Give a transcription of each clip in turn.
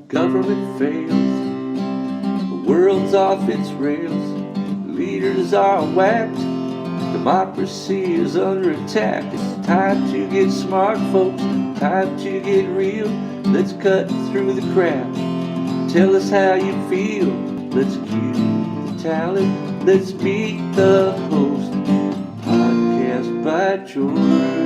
Government fails, the world's off its rails, leaders are whacked, democracy is under attack. It's time to get smart, folks, time to get real. Let's cut through the crap, tell us how you feel. Let's cue the talent, let's meet the host. Podcast by George.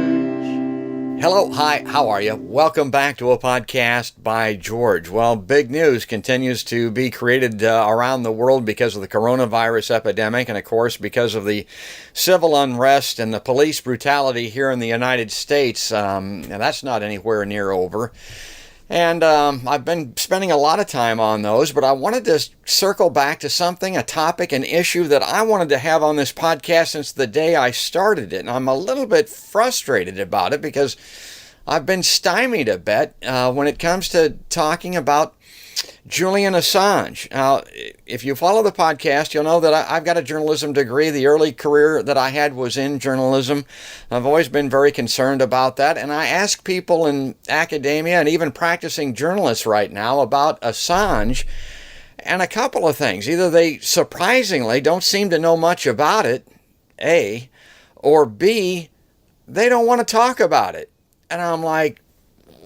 Hello, hi, how are you? Welcome back to a podcast by George. Well, big news continues to be created around the world because of the coronavirus epidemic and, of course, because of the civil unrest and the police brutality here in the United States. And that's not anywhere near over. And I've been spending a lot of time on those, but I wanted to circle back to something, a topic, an issue that I wanted to have on this podcast since the day I started it. And I'm a little bit frustrated about it because I've been stymied a bit when it comes to talking about Julian Assange. Now, if you follow the podcast, you'll know that I've got a journalism degree. The early career that I had was in journalism. I've always been very concerned about that. And I ask people in academia and even practicing journalists right now about Assange and a couple of things. Either they surprisingly don't seem to know much about it, A, or B, they don't want to talk about it. And I'm like,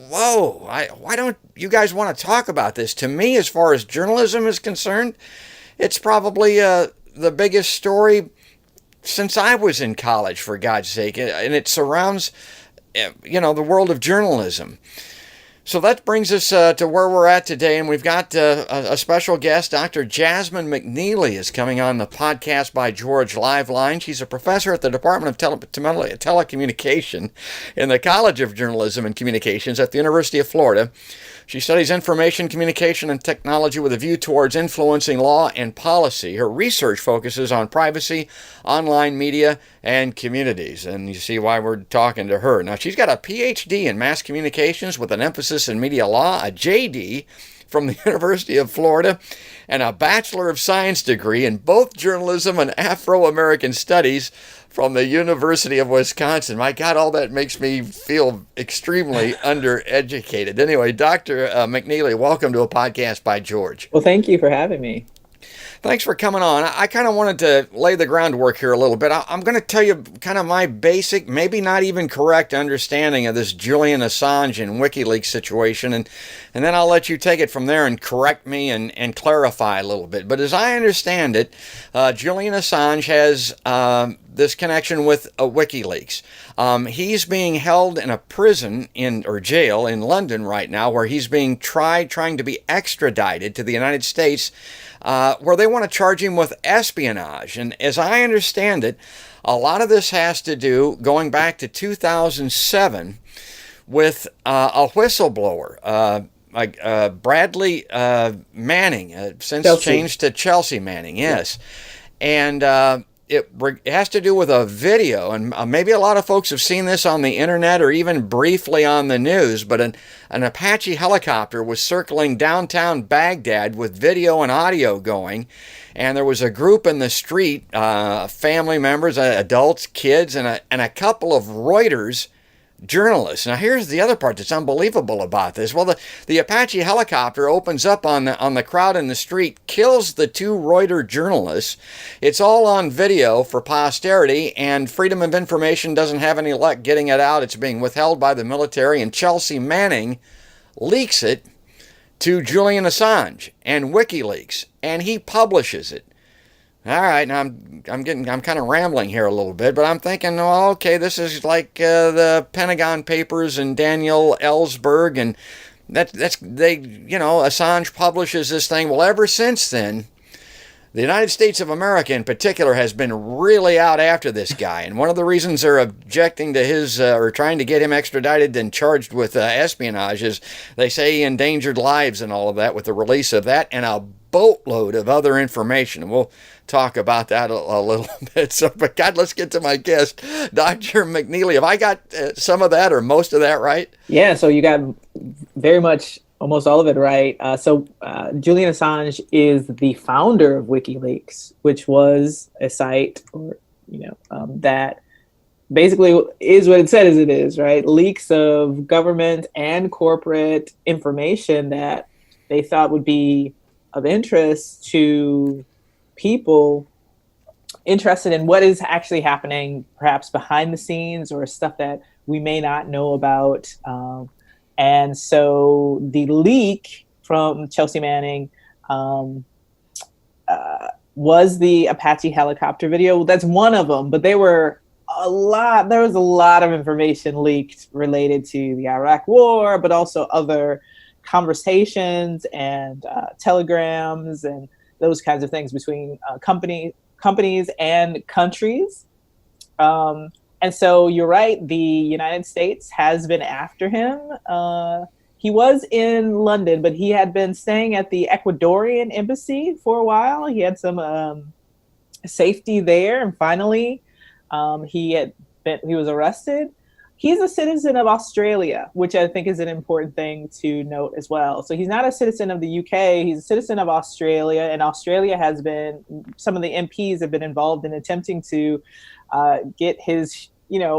whoa, why don't you guys want to talk about this? To me, as far as journalism is concerned, it's probably the biggest story since I was in college, for God's sake. And it surrounds, the world of journalism. So that brings us to where we're at today, and we've got a special guest. Dr. Jasmine McNeely is coming on the Podcast by George live line. She's a professor at the Department of Telecommunication in the College of Journalism and Communications at the University of Florida. She studies information, communication, and technology with a view towards influencing law and policy. Her research focuses on privacy, online media, and communities. And you see why we're talking to her. Now, she's got a PhD in mass communications with an emphasis in media law, a JD from the University of Florida, and a Bachelor of Science degree in both journalism and Afro-American studies from the University of Wisconsin. My God, all that makes me feel extremely undereducated. Anyway, Dr. McNeely, welcome to a podcast by George. Well, thank you for having me. Thanks for coming on. I kind of wanted to lay the groundwork here a little bit. I'm going to tell you kind of my basic, maybe not even correct understanding of this Julian Assange and WikiLeaks situation, and then I'll let you take it from there and correct me and clarify a little bit. But as I understand it, Julian Assange has this connection with WikiLeaks. He's being held in a prison or jail in London right now, where he's being trying to be extradited to the United States, where they want to charge him with espionage. And as I understand it, a lot of this has to do, going back to 2007, with a whistleblower, like Bradley Manning, since Chelsea. Changed to Chelsea Manning, yes. And it has to do with a video, and maybe a lot of folks have seen this on the internet or even briefly on the news, but an Apache helicopter was circling downtown Baghdad with video and audio going, and there was a group in the street, family members, adults, kids, and a couple of Reuters journalists. Now, here's the other part that's unbelievable about this. Well, the Apache helicopter opens up on the crowd in the street, kills the two Reuters journalists. It's all on video for posterity, and Freedom of Information doesn't have any luck getting it out. It's being withheld by the military, and Chelsea Manning leaks it to Julian Assange and WikiLeaks, and he publishes it. All right, now I'm kind of rambling here a little bit, but I'm thinking, well, okay, this is like the Pentagon Papers and Daniel Ellsberg, and Assange publishes this thing. Well, ever since then, the United States of America in particular has been really out after this guy, and one of the reasons they're objecting to his or trying to get him extradited and charged with espionage is they say he endangered lives and all of that with the release of that and a boatload of other information. And we'll talk about that a little bit. So, but God, let's get to my guest, Dr. McNeely. Have I got some of that or most of that right? Yeah, so you got very much almost all of it right. Julian Assange is the founder of WikiLeaks, which was a site that basically is what it says it is, right? Leaks of government and corporate information that they thought would be of interest to people interested in what is actually happening, perhaps behind the scenes or stuff that we may not know about. And so the leak from Chelsea Manning was the Apache helicopter video. That's one of them, but there was a lot of information leaked related to the Iraq War, but also other conversations and telegrams and those kinds of things between companies and countries. And so you're right, the United States has been after him. He was in London, but he had been staying at the Ecuadorian embassy for a while. He had some safety there, and finally he was arrested. He's a citizen of Australia, which I think is an important thing to note as well. So he's not a citizen of the UK, he's a citizen of Australia, and Australia has been, some of the MPs have been involved in attempting to get his,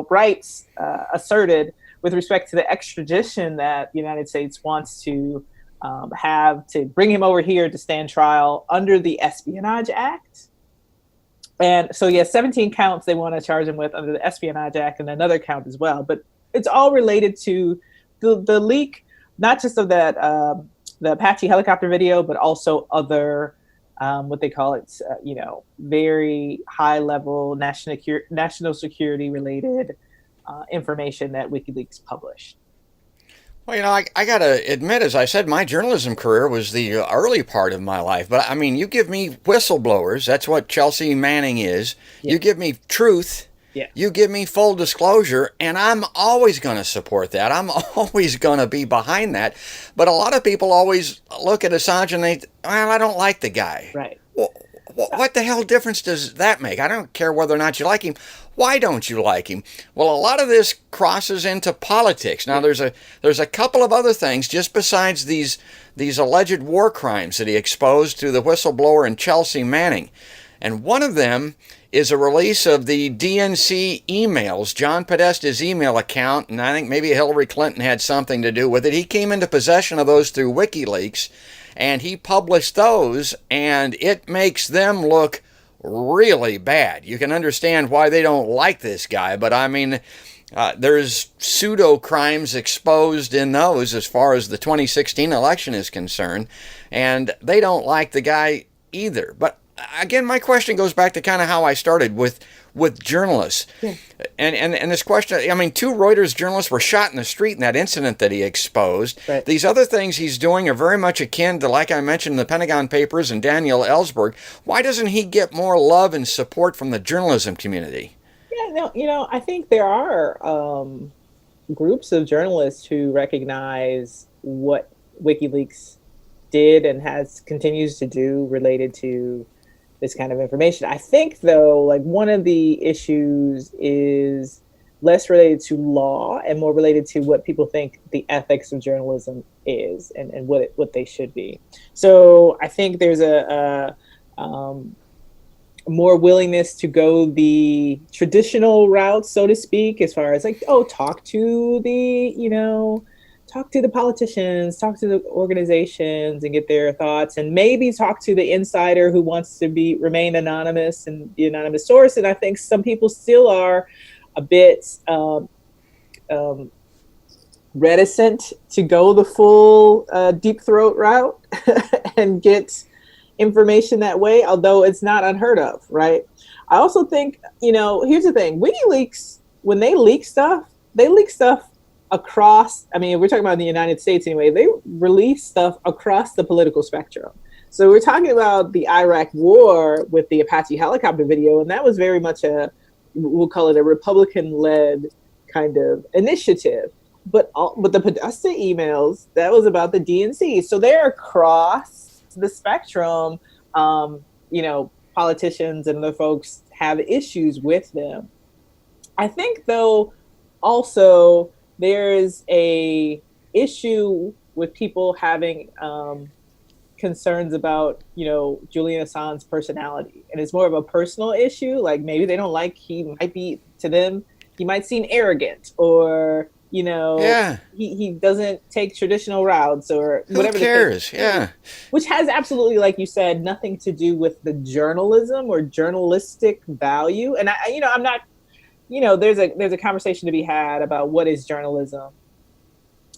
rights asserted with respect to the extradition that the United States wants to have to bring him over here to stand trial under the Espionage Act. And so, 17 counts they want to charge him with under the Espionage Act, and another count as well. But it's all related to the leak, not just of that the Apache helicopter video, but also other what they call it, very high level national security related information that WikiLeaks published. Well, I got to admit, as I said, my journalism career was the early part of my life. But I mean, you give me whistleblowers, that's what Chelsea Manning is. Yeah. You give me truth. Yeah. You give me full disclosure, and I'm always going to support that. I'm always going to be behind that. But a lot of people always look at Assange and I don't like the guy. Right. Well, what the hell difference does that make? I don't care whether or not you like him. Why don't you like him? Well, a lot of this crosses into politics. Now, there's a couple of other things just besides these alleged war crimes that he exposed to the whistleblower and Chelsea Manning. And one of them is a release of the DNC emails, John Podesta's email account, and I think maybe Hillary Clinton had something to do with it. He came into possession of those through WikiLeaks, and he published those, and it makes them look really bad. You can understand why they don't like this guy, but I mean, there's pseudo crimes exposed in those as far as the 2016 election is concerned, and they don't like the guy either. But again, my question goes back to kind of how I started with journalists. Yeah. And this question, I mean, 2 Reuters journalists were shot in the street in that incident that he exposed. Right. These other things he's doing are very much akin to, like I mentioned, the Pentagon Papers and Daniel Ellsberg. Why doesn't he get more love and support from the journalism community? Yeah, no, I think there are groups of journalists who recognize what WikiLeaks did and continues to do related to this kind of information. I think, though, like one of the issues is less related to law and more related to what people think the ethics of journalism is and what they should be. So I think there's a more willingness to go the traditional route, so to speak, as far as like, talk to the politicians, talk to the organizations and get their thoughts, and maybe talk to the insider who wants to remain anonymous and the anonymous source. And I think some people still are a bit reticent to go the full deep throat route and get information that way, although it's not unheard of, right? I also think, here's the thing, WikiLeaks, when they leak stuff across, I mean, we're talking about the United States anyway, they release stuff across the political spectrum. So we're talking about the Iraq War with the Apache helicopter video, and that was very much we'll call it a Republican-led kind of initiative. But the Podesta emails, that was about the DNC. So they're across the spectrum. Politicians and other folks have issues with them. I think, though, also there's a issue with people having concerns about, Julian Assange's personality. And it's more of a personal issue. Like maybe they don't like, he might seem arrogant, or Yeah. he doesn't take traditional routes or Who whatever the cares? case may be, Yeah. which has absolutely, like you said, nothing to do with the journalism or journalistic value. And I'm not, there's a conversation to be had about what is journalism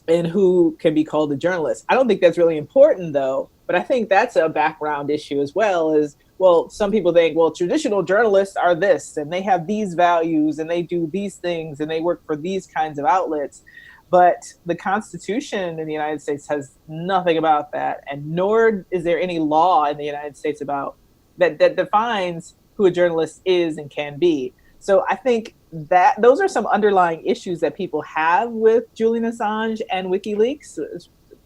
and who can be called a journalist. I don't think that's really important though, but I think that's a background issue as well. Is, well, some people think, well, traditional journalists are this and they have these values and they do these things and they work for these kinds of outlets. But the Constitution in the United States has nothing about that, and nor is there any law in the United States about that defines who a journalist is and can be. So I think that those are some underlying issues that people have with Julian Assange and WikiLeaks.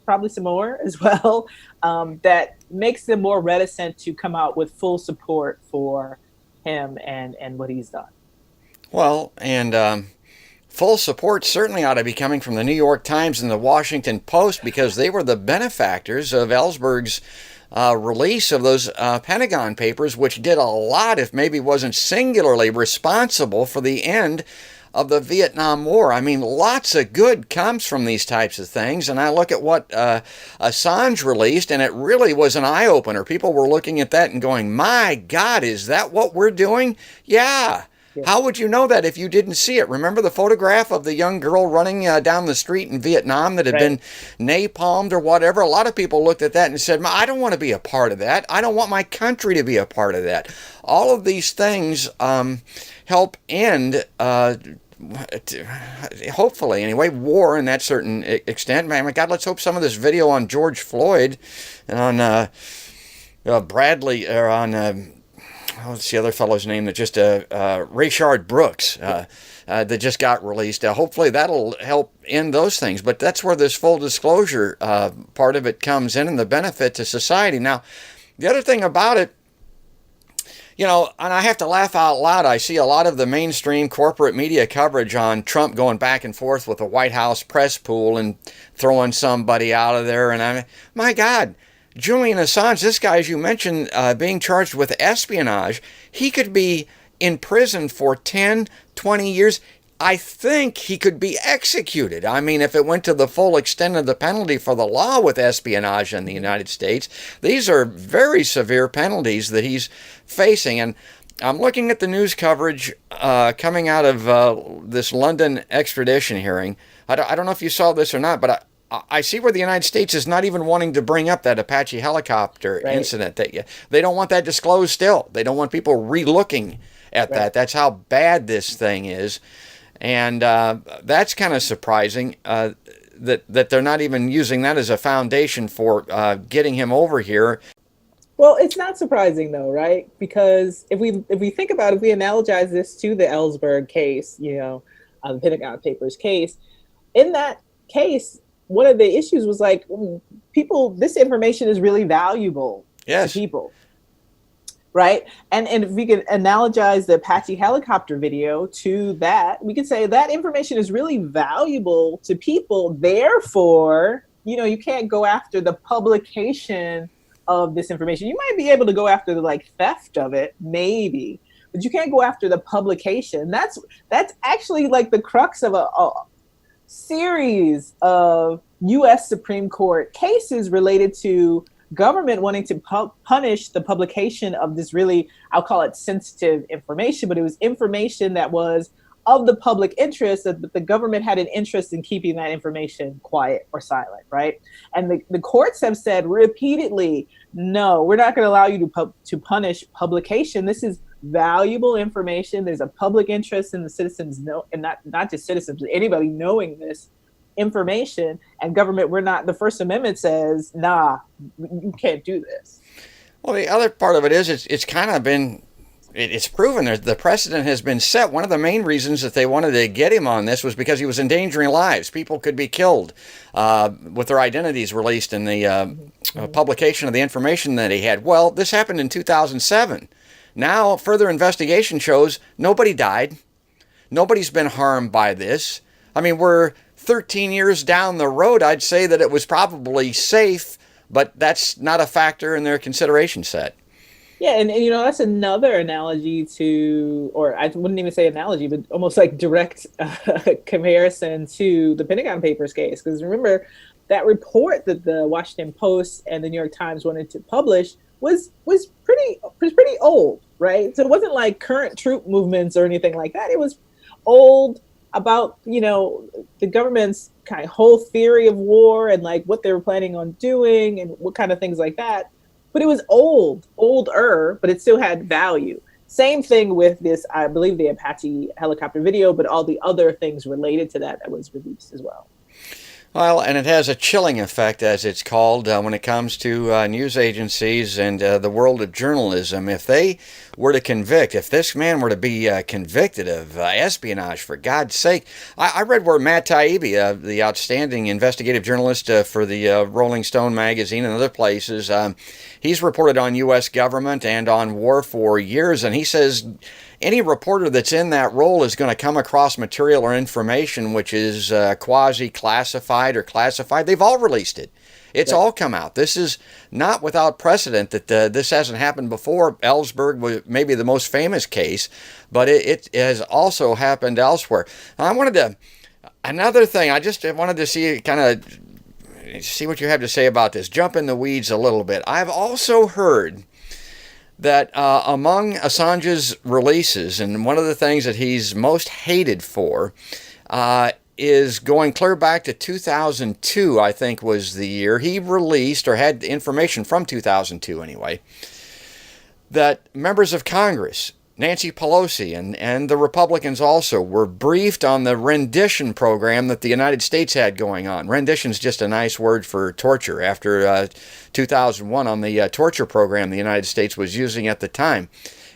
Probably some more as well, that makes them more reticent to come out with full support for him and what he's done. Well, and full support certainly ought to be coming from the New York Times and the Washington Post, because they were the benefactors of Ellsberg's release of those Pentagon papers, which did a lot, if maybe wasn't singularly responsible for the end of the Vietnam War. I mean, lots of good comes from these types of things. And I look at what Assange released, and it really was an eye-opener. People were looking at that and going, my God, is that what we're doing? Yeah. How would you know that if you didn't see it? Remember the photograph of the young girl running down the street in Vietnam that had been napalmed or whatever? A lot of people looked at that and said, I don't want to be a part of that. I don't want my country to be a part of that. All of these things help end, hopefully anyway, war in that certain extent. Man, my God, let's hope some of this video on George Floyd and on Bradley, or on... what's the other fellow's name that just Rayshard Brooks that just got released. Hopefully that'll help end those things. But that's where this full disclosure part of it comes in, and the benefit to society. Now, the other thing about it, and I have to laugh out loud. I see a lot of the mainstream corporate media coverage on Trump going back and forth with the White House press pool and throwing somebody out of there. And my God, Julian Assange, this guy, as you mentioned, being charged with espionage, he could be in prison for 10, 20 years. I think he could be executed. I mean, if it went to the full extent of the penalty for the law with espionage in the United States, these are very severe penalties that he's facing. And I'm looking at the news coverage coming out of this London extradition hearing. I don't know if you saw this or not, but I see where the United States is not even wanting to bring up that Apache helicopter incident. They don't want that disclosed still. They don't want people re-looking at that. That's how bad this thing is. And that's kind of surprising that they're not even using that as a foundation for getting him over here. Well, it's not surprising though, right? Because if we think about it, if we analogize this to the Ellsberg case, the Pentagon Papers case, in that case, one of the issues was like, this information is really valuable to people, right? And if we can analogize the Apache helicopter video to that, we could say that information is really valuable to people. Therefore, you can't go after the publication of this information. You might be able to go after the theft of it, maybe, but you can't go after the publication. That's actually like the crux of a series of U.S. Supreme Court cases related to government wanting to punish the publication of this really, I'll call it sensitive information, but it was information that was of the public interest, that the government had an interest in keeping that information quiet or silent, right? And the courts have said repeatedly, no, we're not going to allow you to punish publication. This is valuable information. There's a public interest in the citizens know, and not just citizens, but anybody knowing this information. And government, the First Amendment says, nah, you can't do this. Well, the other part of it is it's kind of been, it's proven the precedent has been set. One of the main reasons that they wanted to get him on this was because he was endangering lives. People could be killed with their identities released in the publication of the information that he had. Well, this happened in 2007. Now, further investigation shows nobody died. Nobody's been harmed by this. I mean, we're 13 years down the road. I'd say that it was probably safe, but that's not a factor in their consideration set. Yeah, and that's another analogy to, or I wouldn't even say analogy, but almost like direct comparison to the Pentagon Papers case. Because remember, that report that the Washington Post and the New York Times wanted to publish was pretty old, right? So it wasn't like current troop movements or anything like that. It was old about the government's kind of whole theory of war and like what they were planning on doing and what kind of things like that, but it was older, but it still had value. Same thing with this, I believe, the Apache helicopter video, but all the other things related to that was released as well. Well, and it has a chilling effect, as it's called, when it comes to news agencies and the world of journalism. If they were to convict, if this man were to be convicted of espionage, for God's sake, I read where Matt Taibbi, the outstanding investigative journalist for the Rolling Stone magazine and other places, he's reported on U.S. government and on war for years, and he says any reporter that's in that role is going to come across material or information which is quasi-classified or classified. They've all released it. It's all come out. This is not without precedent that this hasn't happened before. Ellsberg was maybe the most famous case, but it has also happened elsewhere. Another thing, I just wanted to see what you have to say about this. Jump in the weeds a little bit. I've also heard that among Assange's releases, and one of the things that he's most hated for is going clear back to 2002, I think was the year he released, or had information from 2002 anyway, that members of Congress, Nancy Pelosi and the Republicans also, were briefed on the rendition program that the United States had going on. Rendition is just a nice word for torture after 2001 on the torture program the United States was using at the time.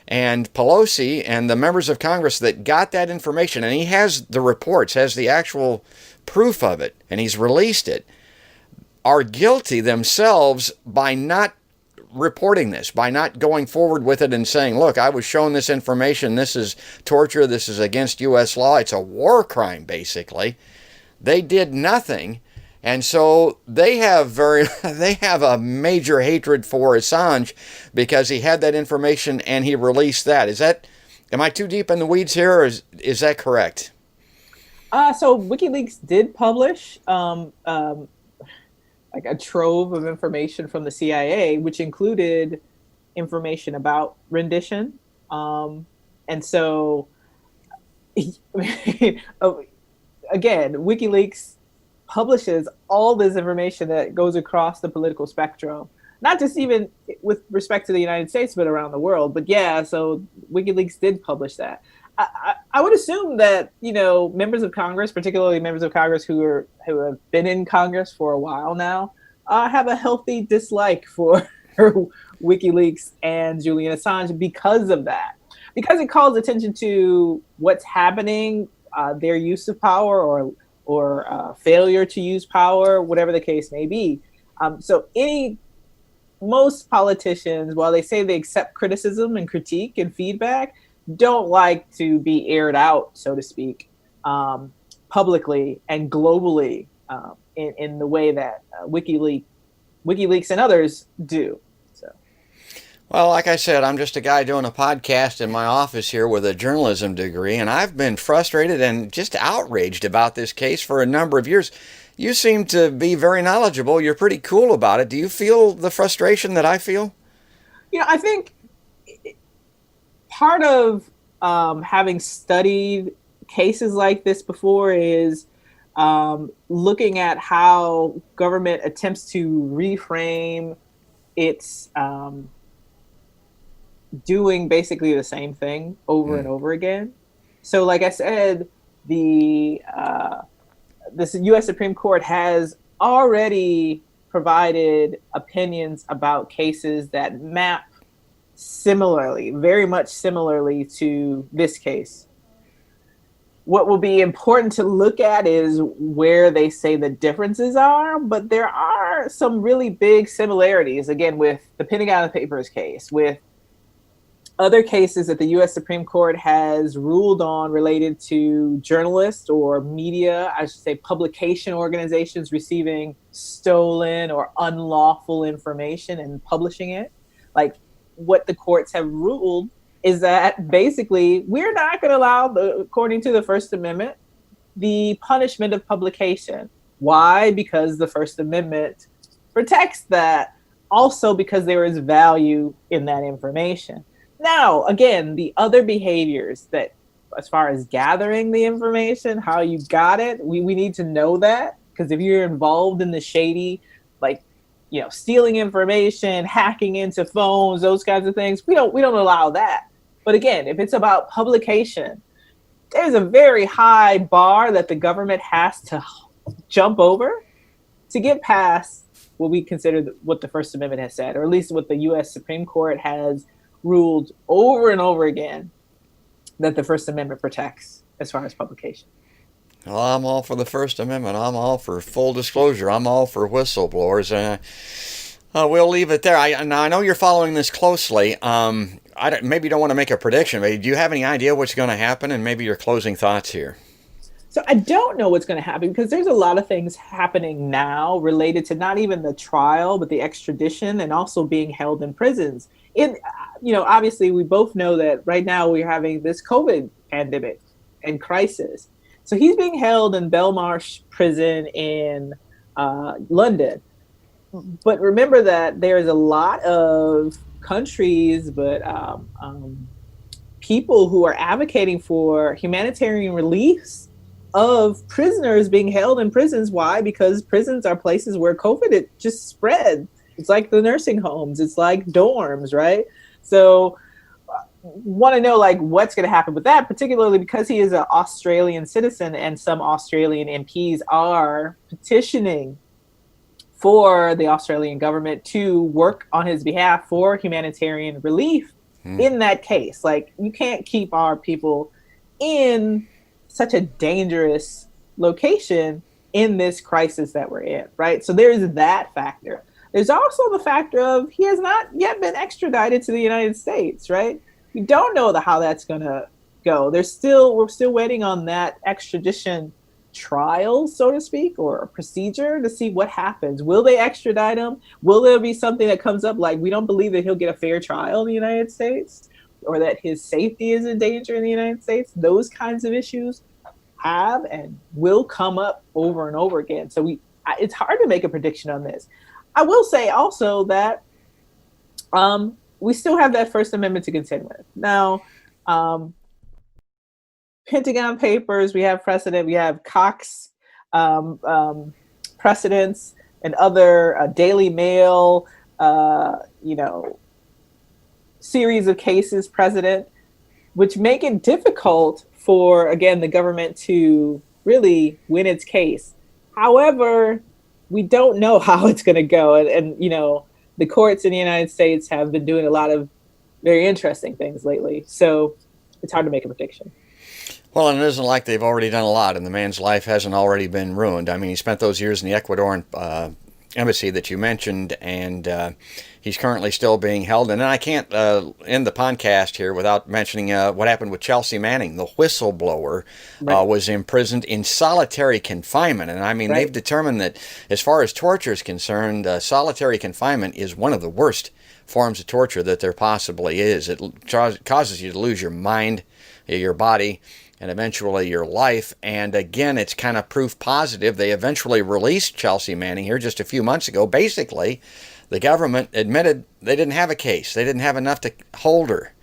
And Pelosi and the members of Congress that got that information, and he has the reports, has the actual proof of it, and he's released it, are guilty themselves by not reporting this, by not going forward with it and saying, look, I was shown this information, this is torture, this is against U.S. law, it's a war crime, basically. They did nothing, and so they have a major hatred for Assange because he had that information and he released that. Am I too deep in the weeds here, or is that correct? So WikiLeaks did publish like a trove of information from the CIA, which included information about rendition. And so, again, WikiLeaks publishes all this information that goes across the political spectrum, not just even with respect to the United States, but around the world. But yeah, so WikiLeaks did publish that. I would assume that members of Congress, particularly members of Congress who have been in Congress for a while now, have a healthy dislike for WikiLeaks and Julian Assange because of that, because it calls attention to what's happening, their use of power or failure to use power, whatever the case may be. So most politicians, while they say they accept criticism and critique and feedback, don't like to be aired out, so to speak, publicly and globally in the way that WikiLeaks and others do. So, well, like I said, I'm just a guy doing a podcast in my office here with a journalism degree, and I've been frustrated and just outraged about this case for a number of years. You seem to be very knowledgeable. You're pretty cool about it. Do you feel the frustration that I feel? I think part of having studied cases like this before is looking at how government attempts to reframe its doing basically the same thing over and over again. So like I said, this U.S. Supreme Court has already provided opinions about cases that map similarly, very much similarly to this case. What will be important to look at is where they say the differences are, but there are some really big similarities, again, with the Pentagon Papers case, with other cases that the U.S. Supreme Court has ruled on related to journalists or media, I should say publication organizations receiving stolen or unlawful information and publishing it. Like what the courts have ruled is that basically we're not going to allow, according to the First Amendment, the punishment of publication. Why? Because the First Amendment protects that. Also because there is value in that information. Now, again, the other behaviors that, as far as gathering the information, how you got it, we need to know that, because if you're involved in the shady, like, stealing information, hacking into phones, those kinds of things, we don't allow that. But again, if it's about publication, there's a very high bar that the government has to jump over to get past what we consider what the First Amendment has said, or at least what the U.S. Supreme Court has ruled over and over again that the First Amendment protects as far as publication. Well, I'm all for the First Amendment. I'm all for full disclosure. I'm all for whistleblowers. We'll leave it there. Now, I know you're following this closely. Maybe you don't want to make a prediction, but do you have any idea what's going to happen, and maybe your closing thoughts here? So I don't know what's going to happen, because there's a lot of things happening now related to not even the trial, but the extradition, and also being held in prisons. Obviously, we both know that right now we're having this COVID pandemic and crisis. So he's being held in Belmarsh prison in London. But remember that there's a lot of countries, but people who are advocating for humanitarian release of prisoners being held in prisons. Why? Because prisons are places where COVID, it just spread. It's like the nursing homes. It's like dorms, right? So want to know what's going to happen with that, particularly because he is an Australian citizen, and some Australian MPs are petitioning for the Australian government to work on his behalf for humanitarian relief in that case. You can't keep our people in such a dangerous location in this crisis that we're in, right? So there's that factor. There's also the factor of he has not yet been extradited to the United States, right? We don't know how that's going to go. We're still waiting on that extradition trial, so to speak, or a procedure to see what happens. Will they extradite him? Will there be something that comes up like we don't believe that he'll get a fair trial in the United States, or that his safety is in danger in the United States? Those kinds of issues have and will come up over and over again. So it's hard to make a prediction on this. I will say also that we still have that First Amendment to contend with. Now, Pentagon Papers, we have precedent, we have Cox precedents, and other Daily Mail, series of cases precedent, which make it difficult for, again, the government to really win its case. However, we don't know how it's going to go. And the courts in the United States have been doing a lot of very interesting things lately. So it's hard to make a prediction. Well, and it isn't like they've already done a lot, and the man's life hasn't already been ruined. I mean, he spent those years in the Ecuadorian embassy that you mentioned, and he's currently still being held. And then I can't end the podcast here without mentioning what happened with Chelsea Manning, the whistleblower, Right. was imprisoned in solitary confinement. And I mean, Right. they've determined that as far as torture is concerned, solitary confinement is one of the worst forms of torture that there possibly is. It causes you to lose your mind, your body, and eventually your life. And again, it's kind of proof positive. They eventually released Chelsea Manning here just a few months ago. Basically, the government admitted they didn't have a case. They didn't have enough to hold her.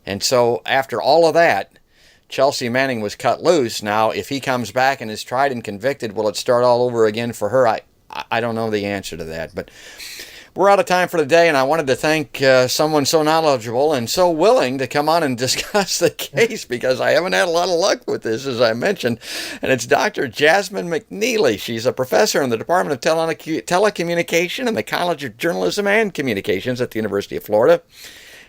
And so after all of that, Chelsea Manning was cut loose. Now, if he comes back and is tried and convicted, will it start all over again for her? I don't know the answer to that. But we're out of time for today, and I wanted to thank someone so knowledgeable and so willing to come on and discuss the case, because I haven't had a lot of luck with this, as I mentioned. And it's Dr. Jasmine McNeely. She's a professor in the Department of Telecommunication in the College of Journalism and Communications at the University of Florida.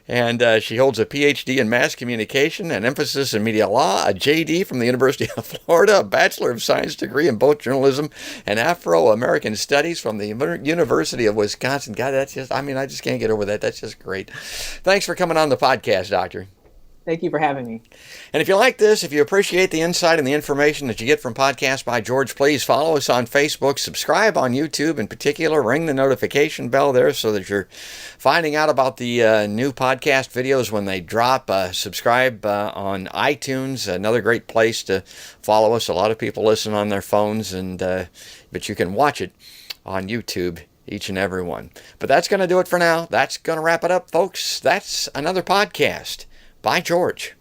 And she holds a PhD in mass communication and emphasis in media law, a JD from the University of Florida, a Bachelor of Science degree in both journalism and Afro-American Studies from the University of Wisconsin. God, I just can't get over that. That's just great. Thanks for coming on the podcast, Doctor. Thank you for having me. And if you like this, if you appreciate the insight and the information that you get from Podcast by George, please follow us on Facebook, subscribe on YouTube in particular, ring the notification bell there so that you're finding out about the new podcast videos when they drop. Subscribe on iTunes, another great place to follow us. A lot of people listen on their phones, but you can watch it on YouTube, each and every one. But that's going to do it for now. That's going to wrap it up, folks. That's another podcast by George.